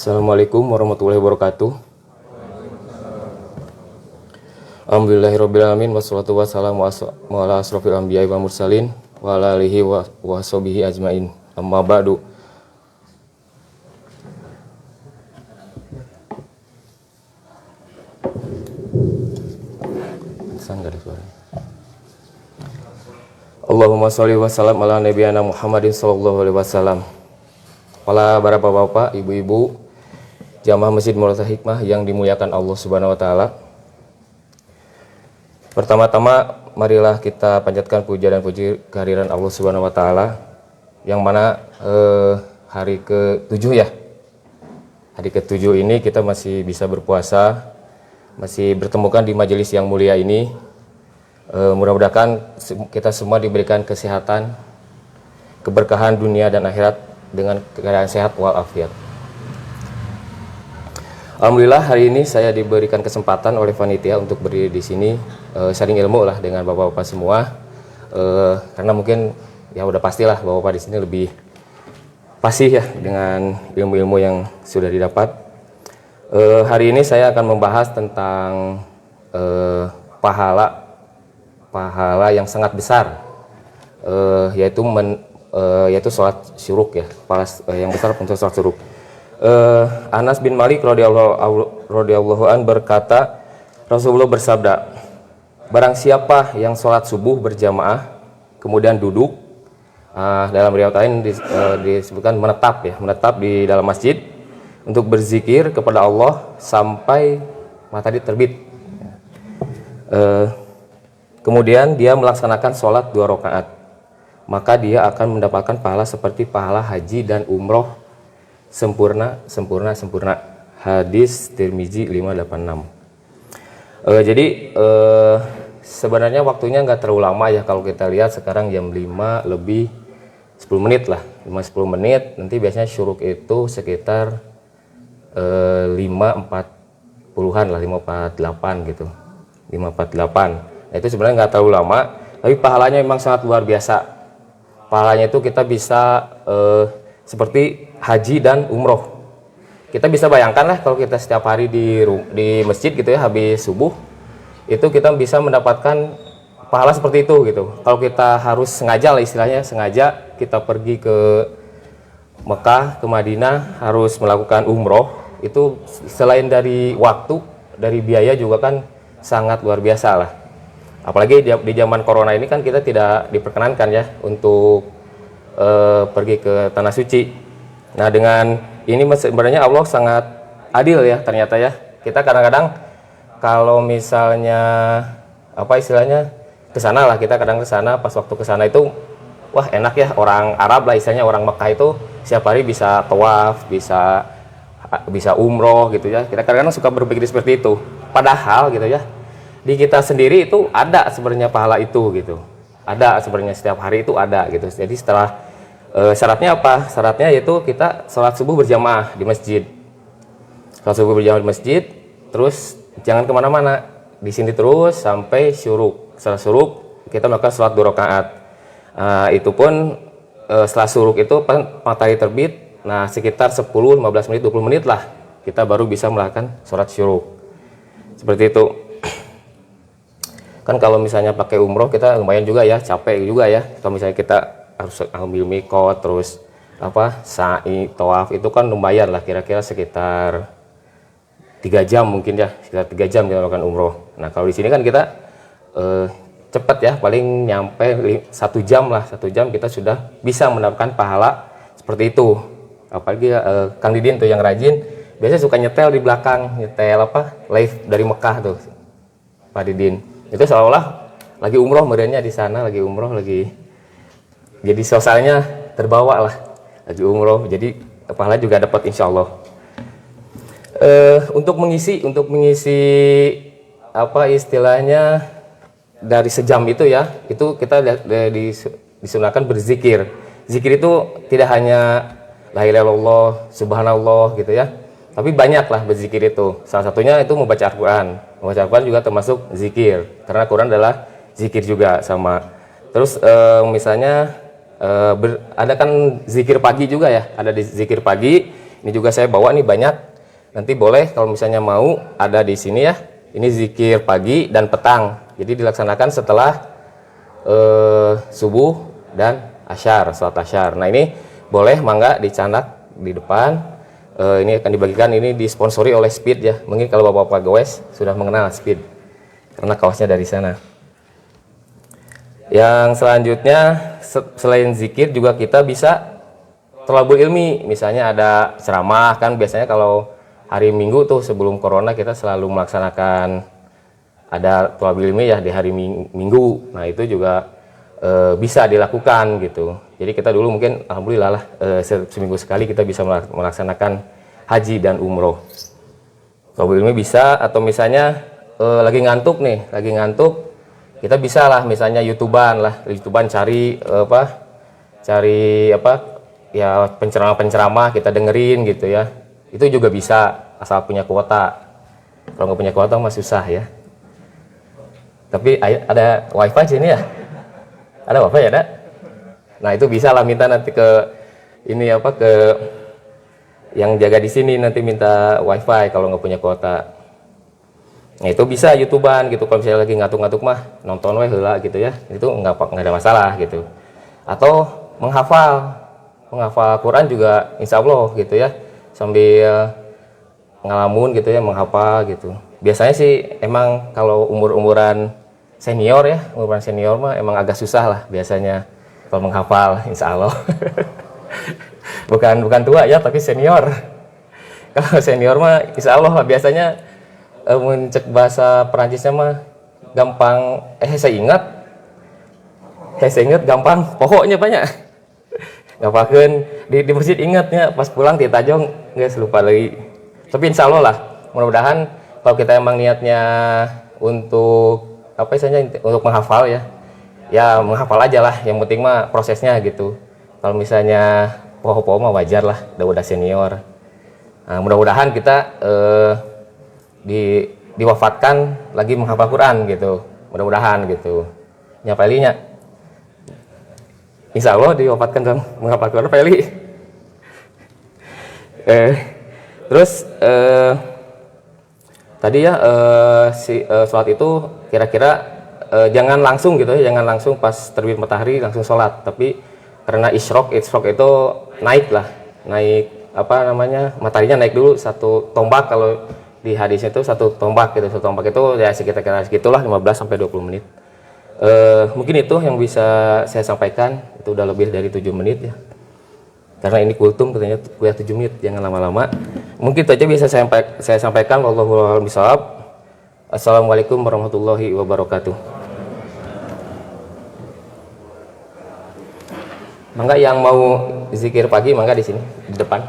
Assalamualaikum warahmatullahi wabarakatuh. Alhamdulillahirabbil alamin wassalatu wassalamu ala asrofil anbiya'i wal mursalin wa ala alihi wa sahbihi ajmain. Amma ba'du. Allahumma sholli wa sallam ala nabiyyina Muhammadin sallallahu alaihi wasallam. Para bapak-bapak, ibu-ibu, jamaah Masjid Madrasah Hikmah yang dimuliakan Allah Subhanahu wa taala. Pertama-tama marilah kita panjatkan puja dan puji kehadiran Allah Subhanahu wa taala yang mana hari ke-7 ya. Hari ke-7 ini kita masih bisa berpuasa, masih bertemukan di majelis yang mulia ini. Mudah-mudahan kita semua diberikan kesehatan, keberkahan dunia dan akhirat dengan keadaan sehat walafiat. Alhamdulillah hari ini saya diberikan kesempatan oleh panitia untuk berdiri di sini sharing ilmu lah dengan bapak-bapak semua. Karena mungkin ya udah pastilah bapak-bapak di sini lebih fasih ya dengan ilmu-ilmu yang sudah didapat. Hari ini saya akan membahas tentang pahala yang sangat besar, yaitu sholat syuruk ya, yang besar untuk sholat syuruk. Anas bin Malik radhiyallahu an berkata, Rasulullah bersabda, barang siapa yang sholat subuh berjamaah kemudian duduk, dalam riwayat lain disebutkan menetap di dalam masjid untuk berzikir kepada Allah sampai matahari terbit. Kemudian dia melaksanakan sholat 2 rakaat, maka dia akan mendapatkan pahala seperti pahala haji dan umroh sempurna. Hadis Tirmizi 586. Jadi sebenarnya waktunya nggak terlalu lama ya, kalau kita lihat sekarang jam 5 lebih 10 menit lah, 5-10 menit. Nanti biasanya syuruk itu sekitar 5.40-an lah, 5.48 gitu, 5.48. Nah, itu sebenarnya nggak terlalu lama, tapi pahalanya memang sangat luar biasa. Pahalanya itu kita bisa seperti haji dan umroh. Kita bisa bayangkan lah kalau kita setiap hari di masjid gitu ya, habis subuh itu kita bisa mendapatkan pahala seperti itu gitu. Kalau kita harus sengaja lah, istilahnya sengaja kita pergi ke Mekah, ke Madinah, harus melakukan umroh, itu selain dari waktu, dari biaya juga kan sangat luar biasa lah. Apalagi di zaman corona ini kan kita tidak diperkenankan ya untuk pergi ke tanah suci. Nah, dengan ini sebenarnya Allah sangat adil ya ternyata ya. Kita kadang-kadang kalau misalnya istilahnya ke sana lah, kita kadang ke sana, pas waktu ke sana itu wah enak ya, orang Arab lah istilahnya, orang Mekah itu setiap hari bisa tawaf, bisa umroh gitu ya. Kita kadang-kadang suka berpikir seperti itu. Padahal gitu ya, di kita sendiri itu ada sebenarnya pahala itu gitu, ada sebenarnya setiap hari itu ada gitu. Jadi setelah syaratnya apa? Syaratnya yaitu kita sholat subuh berjamaah di masjid, terus jangan kemana-mana, di sini terus sampai syuruk. Setelah syuruk kita melakukan sholat 2 rakaat. Itu pun setelah syuruk itu matahari terbit, nah sekitar 10, 15 menit, 20 menit lah kita baru bisa melakukan sholat syuruk. Seperti itu. Kan kalau misalnya pakai umroh kita lumayan juga ya, capek juga ya. Kalau misalnya kita harus ambil mikot, terus sa'i, tawaf, itu kan lumayan lah, kira-kira sekitar 3 jam mungkin ya, sekitar 3 jam kita melakukan umroh. Nah kalau di sini kan kita cepat ya, paling nyampe 1 jam lah, 1 jam kita sudah bisa mendapatkan pahala seperti itu. Apalagi Kang Didin tuh yang rajin, biasanya suka nyetel di belakang, nyetel live dari Mekah tuh Pak Didin. Itu seolah-olah lagi umroh, meriahnya di sana, lagi umroh, jadi suasananya terbawa lah, lagi umroh, jadi pahala juga dapat insya Allah. Untuk mengisi istilahnya dari sejam itu ya, itu kita disunahkan berzikir. Zikir itu tidak hanya la ilaha illallah, subhanallah gitu ya, tapi banyak lah berzikir itu. Salah satunya itu membaca Al-Quran. Membaca Al-Quran juga termasuk zikir, karena Quran adalah zikir juga sama. Terus misalnya ada kan zikir pagi juga ya, ada di zikir pagi Ini juga saya bawa nih banyak. Nanti boleh kalau misalnya mau ada di sini ya. Ini zikir pagi dan petang. Jadi dilaksanakan setelah subuh dan asyar, sholat asyar. Nah ini boleh mangga dicanak di depan. Ini akan dibagikan, ini disponsori oleh Speed ya. Mungkin kalau bapak-bapak goes sudah mengenal Speed karena kaosnya dari sana. Yang selanjutnya selain zikir juga kita bisa thalabul ilmi. Misalnya ada ceramah, kan biasanya kalau hari Minggu tuh sebelum corona kita selalu melaksanakan ada thalabul ilmi ya di hari Minggu. Nah itu juga bisa dilakukan gitu. Jadi kita dulu mungkin alhamdulillah lah seminggu sekali kita bisa melaksanakan haji dan umroh. Thalabul ilmi bisa, atau misalnya lagi ngantuk kita bisa lah misalnya YouTubean cari ya penceramah kita dengerin gitu ya. Itu juga bisa asal punya kuota. Kalau nggak punya kuota mah susah ya. Tapi ada wifi sini ya? Ada wifi ya, ada? Nah itu bisa lah minta nanti ke yang jaga di sini, nanti minta wifi kalau nggak punya kuota. Nah itu bisa YouTubean gitu, kalau misalnya lagi ngantuk-ngantuk mah nonton we heula gitu ya, itu nggak ada masalah gitu. Atau menghafal Quran juga insya Allah gitu ya, sambil ngalamun gitu ya, menghafal gitu. Biasanya sih emang kalau umuran senior mah emang agak susah lah biasanya kalau menghafal, insya Allah. bukan tua ya, tapi senior. Kalau senior mah insya Allah biasanya mencek bahasa Perancisnya mah gampang. Saya ingat gampang, pokoknya banyak. Ngapain di masjid ingatnya, pas pulang di Tajong nggak lupa lagi. Tapi insya Allah lah, mudah-mudahan kalau kita emang niatnya untuk untuk menghafal ya menghafal aja lah. Yang penting mah prosesnya gitu. Kalau misalnya poho-poho mah wajar lah, udah senior. Nah, mudah-mudahan kita diwafatkan lagi menghafal Quran gitu, mudah-mudahan gitu. Pelinya insya Allah diwafatkan dan menghafal Quran Peli. Terus tadi ya sholat itu kira-kira jangan langsung gitu ya, jangan langsung pas terbit matahari langsung sholat, tapi karena isyrok itu naik mataharinya naik dulu satu tombak. Kalau di hadisnya itu satu tombak gitu, ya sekitar segitulah 15 sampai 20 menit. Mungkin itu yang bisa saya sampaikan. Itu udah lebih dari 7 menit ya, karena ini kultum katanya kuliah 7 menit, jangan lama-lama. Mungkin itu aja bisa saya sampaikan. Wallahu a'lam bishawab. Assalamualaikum warahmatullahi wabarakatuh. Mangga yang mau zikir pagi mangga di sini di depan.